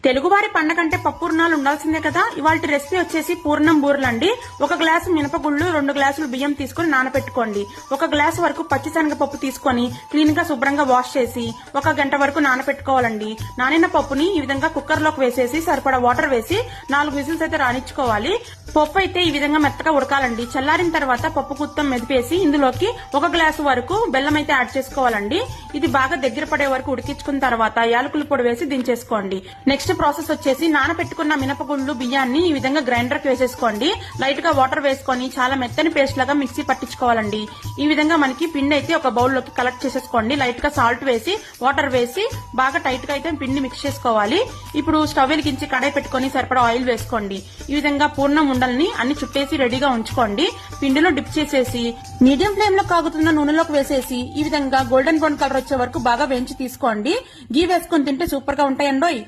తెలుగువారి పండగంటే పప్పుర్ణాలు ఉండాల్సిందే కదా. ఇవాళ రెసిపీ వచ్చేసి పూర్ణం బూరెలు అండి. 1 గ్లాసు మినపగుళ్ళు, 2 గ్లాసులు బియ్యం తీసుకుని నానపెట్టుకోండి. 1 గ్లాసు వరకు పచ్చిశనగపప్పు తీసుకొని క్లీన్ గా శుభ్రంగా వాష్ చేసి 1 గంట వరకు నానపెట్టుకోవాలండి. నానిన పప్పుని ఈ విధంగా కుక్కర్ లోకి వేసేసి సరిపడా వాటర్ వేసి 4 విజిల్స్ అయితే రానిచ్చుకోవాలి. పప్పు అయితే ఈ విధంగా మెత్తగా ఉడకాలండి. చల్లారిన తర్వాత పప్పు కుత్తం మెదిపేసి ఇందులోకి 1 గ్లాసు వరకు బెల్లం అయితే యాడ్ చేసుకోవాలండి. ఇది బాగా దగ్గర పడే వరకు ఉడికించుకున్న తర్వాత యాలకుల పొడి వేసి దించేసుకోండి. నెక్స్ట్ ప్రాసెస్ వచ్చేసి నానపెట్టుకున్న మినపగుండ్లు బియ్యాన్ని ఈ విధంగా గ్రైండర్ కి వేసేసుకోండి. లైట్ గా వాటర్ వేసుకొని చాలా మెత్తని పేస్ట్ లాగా మిక్సీ పట్టించుకోవాలండి. ఈ విధంగా మనకి పిండి అయితే ఒక బౌల్ లోకి కలెక్ట్ చేసేసుకోండి. లైట్ గా సాల్ట్ వేసి వాటర్ వేసి బాగా టైట్ గా అయితే పిండి మిక్స్ చేసుకోవాలి. ఇప్పుడు స్టవ్ వెలిగించి కడాయి పెట్టుకుని సరిపడా ఆయిల్ వేసుకోండి. ఈ విధంగా పూర్ణం ఉండల్ని అన్ని చుట్టేసి రెడీగా ఉంచుకోండి. పిండిలో డిప్ చేసేసి మీడియం ఫ్లేమ్ లో కాగుతున్న నూనెలోకి వేసేసి ఈ విధంగా గోల్డెన్ బ్రౌన్ కలర్ వచ్చే వరకు బాగా వేయించి తీసుకోండి. గీ వేసుకుని తింటే సూపర్ గా ఉంటాయండోయ్.